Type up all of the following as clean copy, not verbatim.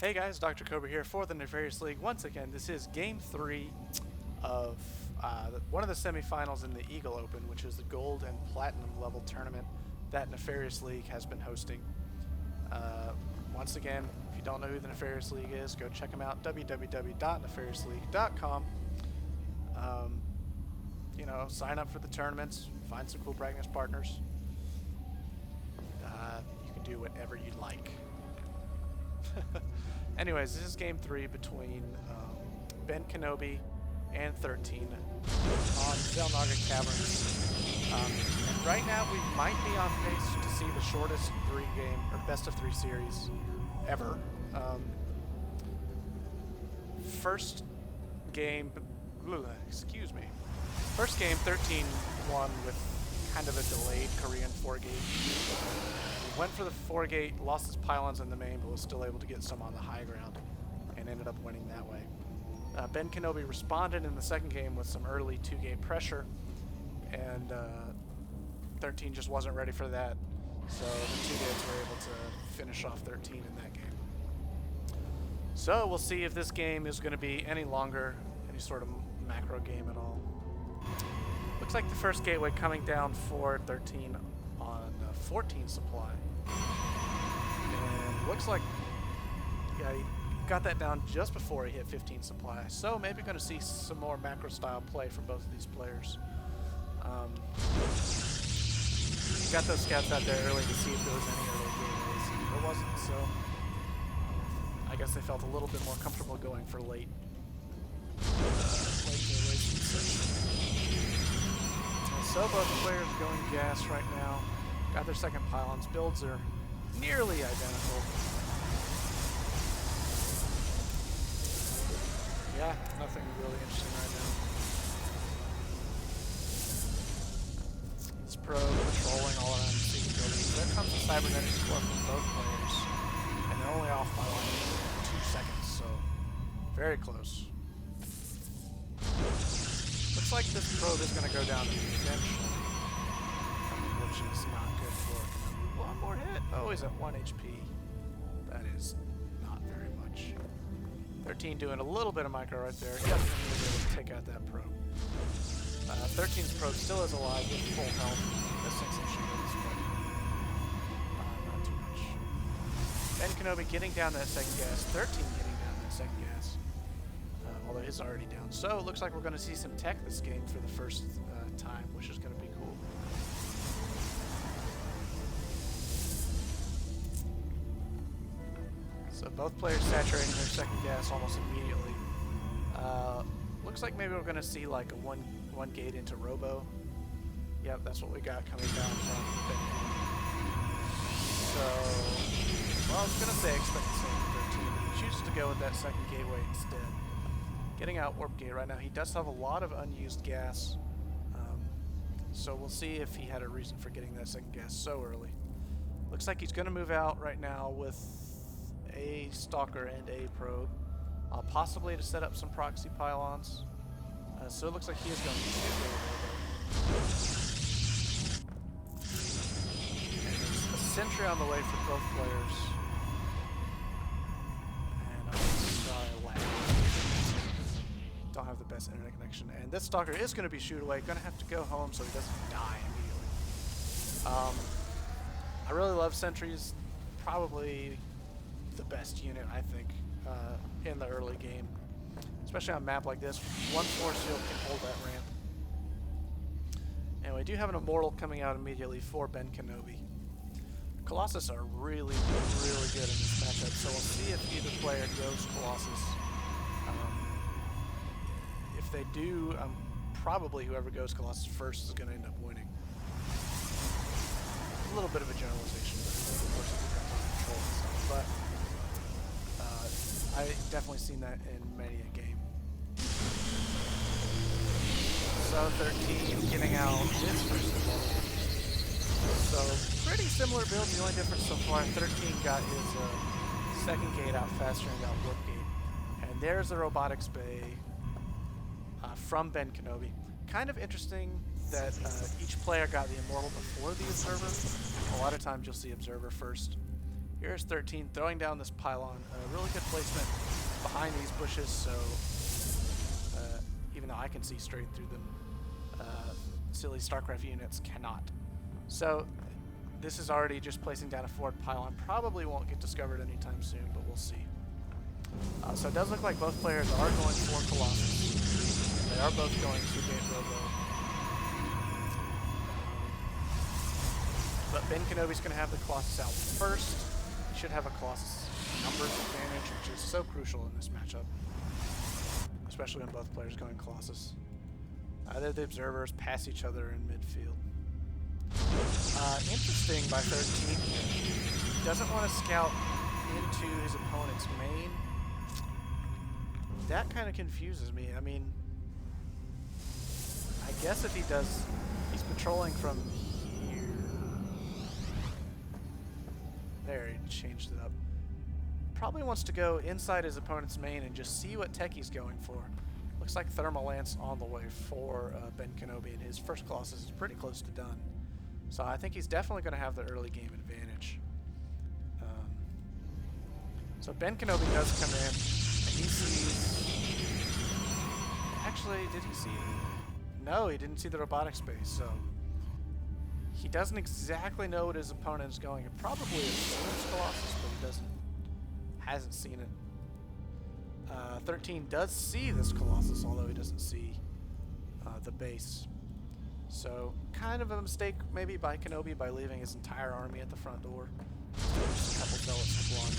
Hey guys, Dr. Cobra here for the Nefarious League. Once again, this is Game 3 of one of the semifinals in the Eagle Open, which is the Gold and Platinum level tournament that Nefarious League has been hosting. Once again, if you don't know who the Nefarious League is, go check them out, www.nefariousleague.com. You know, sign up for the tournaments, find some cool practice partners. You can do whatever you like. Anyways, this is Game 3 between BenKenobi and XIII on Zelnaga Caverns. And right now we might be on pace to see the shortest best of 3 series ever. First game, First game, XIII won with kind of a delayed Korean 4-gate. Went for the 4-gate, lost his pylons in the main, but was still able to get some on the high ground and ended up winning that way. BenKenobi responded in the second game with some early 2-gate pressure, and XIII just wasn't ready for that, so the 2 gates were able to finish off XIII in that game. So we'll see if this game is going to be any longer, any sort of macro game at all. Looks like the first gateway coming down for XIII on 14 supply. And looks like, yeah, he got that down just before he hit 15 supply. So maybe going to see some more macro style play from both of these players. Got those scouts out there early to see if there was any early gateways. There wasn't, so I guess they felt a little bit more comfortable going for late gateways and such. So both players going gas right now. Got their second pylons. Builds are nearly identical. Yeah, nothing really interesting right now. This probe patrolling all around the secret buildings. There comes a cybernetic score from both players. And they're only off by like 2 seconds, so very close. Looks like this probe is going to go down eventually, which is not good for Kenobi. One more hit. Oh, he's at 1 HP. That is not very much. XIII doing a little bit of micro right there. He doesn't need to be able to take out that probe. XIII's probe still is alive with full health. Missing some shields, but not too much. BenKenobi getting down that second gas. XIII getting down that second gas. Although he's already down. So it looks like we're going to see some tech this game for the first time, which is going to be cool. So both players saturating their second gas almost immediately. Looks like maybe we're going to see like a one gate into Robo. Yep, that's what we got coming down from BenKenobi. So, well, I was going to say expect the same from XIII, but he chooses to go with that second gateway instead. Getting out Warp Gate right now. He does have a lot of unused gas, so we'll see if he had a reason for getting that second gas so early. Looks like he's going to move out right now with a Stalker and a Probe, possibly to set up some proxy pylons. So it looks like he is going to go and there's a sentry on the way for both players. And I'm sorry, lag. Don't have the best internet connection, and this Stalker is going to be shoot away. Going to have to go home so he doesn't die immediately. I really love sentries. Probably the best unit, I think, in the early game, especially on a map like this. One force field can hold that ramp. And we do have an Immortal coming out immediately for BenKenobi. Colossus are really, really good in this matchup, so we'll see if either player goes Colossus. If they do, probably whoever goes Colossus first is going to end up winning. A little bit of a generalization, but of course it depends on control and stuff. But I definitely seen that in many a game. So XIII getting out his first Immortal. So pretty similar build. The only difference so far, XIII got his second gate out faster and got Warp Gate. And there's the robotics bay from BenKenobi. Kind of interesting that each player got the Immortal before the Observer. A lot of times you'll see Observer first. here's 13 throwing down this pylon. Really good placement behind these bushes, so even though I can see straight through them, silly StarCraft units cannot. So this is already just placing down a forward pylon. Probably won't get discovered anytime soon, but we'll see. So it does look like both players are going for Colossus. They are both going to gate Robo. But BenKenobi's going to have the Colossus out first. He should have a Colossus numbers advantage, which is so crucial in this matchup, especially when both players going Colossus. Either the observers pass each other in midfield. Interesting by 13 here. He doesn't want to scout into his opponent's main. That kind of confuses me. I mean, I guess if he does, he's patrolling from here. There, he changed it up. Probably wants to go inside his opponent's main and just see what tech he's going for. Looks like Thermal Lance on the way for BenKenobi, and his first Colossus is pretty close to done. So I think he's definitely going to have the early game advantage. So BenKenobi does come in, and he sees... Actually, did he see... No, he didn't see the robotic space, so... He doesn't exactly know what his opponent is going. It probably assumes Colossus, but he hasn't seen it. 13 does see this Colossus, although he doesn't see the base. So, kind of a mistake maybe by Kenobi by leaving his entire army at the front door. Just a couple zealots to block.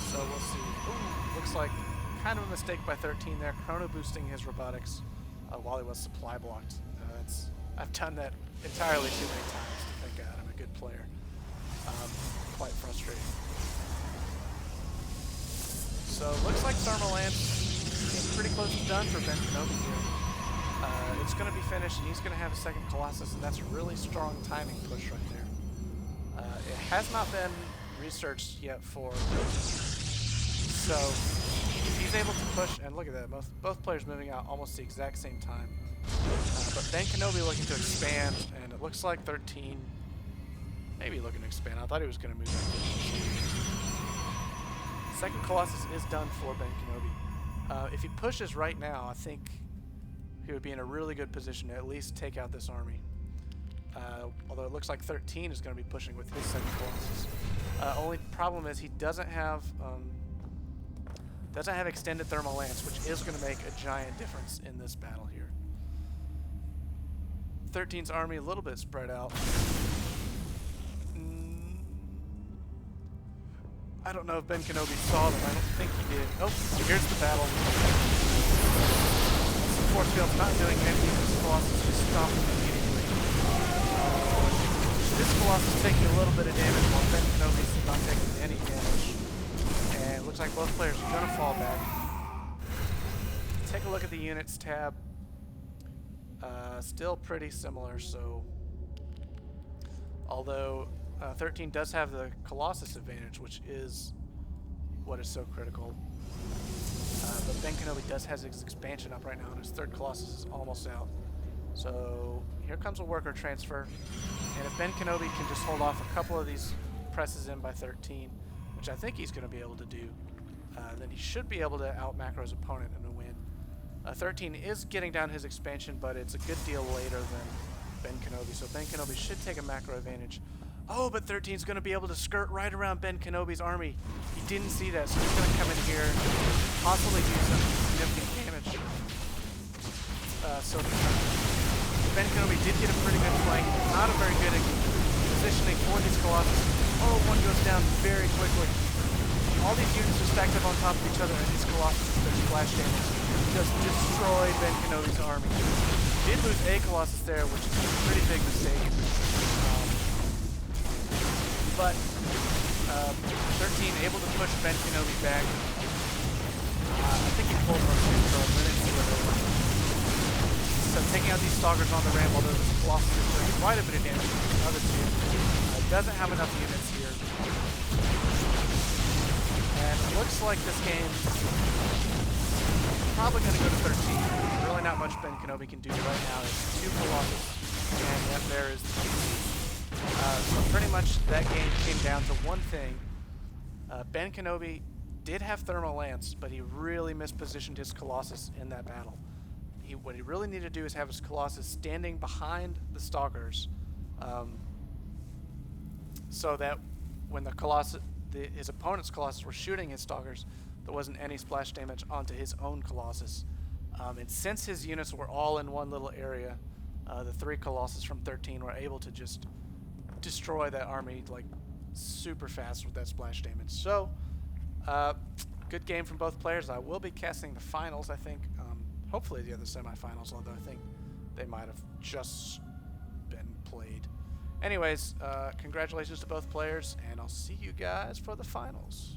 So we'll see. Ooh, looks like kind of a mistake by 13 there, chrono boosting his robotics while he was supply blocked. I've done that entirely too many times to think I'm a good player. Quite frustrating. So looks like Thermal Lance is pretty close to done for BenKenobi here. It's going to be finished, and he's going to have a second Colossus, and that's a really strong timing push right there. It has not been researched yet for 13. So if he's able to push, and look at that, both players moving out almost the exact same time. But BenKenobi looking to expand, and it looks like 13 maybe looking to expand. I thought he was going to move out. Second Colossus is done for BenKenobi. If he pushes right now, I think he would be in a really good position to at least take out this army. Although it looks like 13 is going to be pushing with his second Colossus. Only problem is he doesn't have extended Thermal Lance, which is going to make a giant difference in this battle here. 13's army a little bit spread out. I don't know if BenKenobi saw them. I don't think he did. Oh, here's the battle. Force field's not doing anything. This Colossus just stopped immediately. This Colossus taking a little bit of damage while BenKenobi's not taking any damage. And it looks like both players are going to fall back. Take a look at the units tab. Still pretty similar, so... Although 13 does have the Colossus advantage, which is what is so critical. But BenKenobi does have his expansion up right now, and his third Colossus is almost out. So here comes a worker transfer. And if BenKenobi can just hold off a couple of these presses in by 13, which I think he's going to be able to do, then he should be able to out-macro his opponent and win. 13 is getting down his expansion, but it's a good deal later than BenKenobi, so BenKenobi should take a macro advantage. Oh, but 13's going to be able to skirt right around BenKenobi's army. He didn't see that, so he's going to come in here, possibly do some significant damage. So BenKenobi did get a pretty good flank. Not a very good positioning for these Colossus. Oh, one goes down very quickly. All these units are stacked up on top of each other, and these Colossus does splash damage. Just destroyed BenKenobi's army. Did lose a Colossus there, which is a pretty big mistake. But 13 able to push BenKenobi back. I think he pulled one for a minute. So taking out these Stalkers on the ramp, although this Colossus is doing quite a bit of damage to the other two. Doesn't have enough units here. And it looks like this game probably going to go to 13. Really not much BenKenobi can do right now. It's two Colossus, and yet there is the So pretty much that game came down to one thing. BenKenobi did have Thermal Lance, but he really mispositioned his Colossus in that battle. What he really needed to do is have his Colossus standing behind the Stalkers, so that when the Colossus, his opponent's Colossus were shooting his Stalkers, there wasn't any splash damage onto his own Colossus. And since his units were all in one little area, the 3 Colossus from 13 were able to just destroy that army like super fast with that splash damage. So, good game from both players. I will be casting the finals, I think. Hopefully the other semifinals, although I think they might have just been played. Anyways, congratulations to both players, and I'll see you guys for the finals.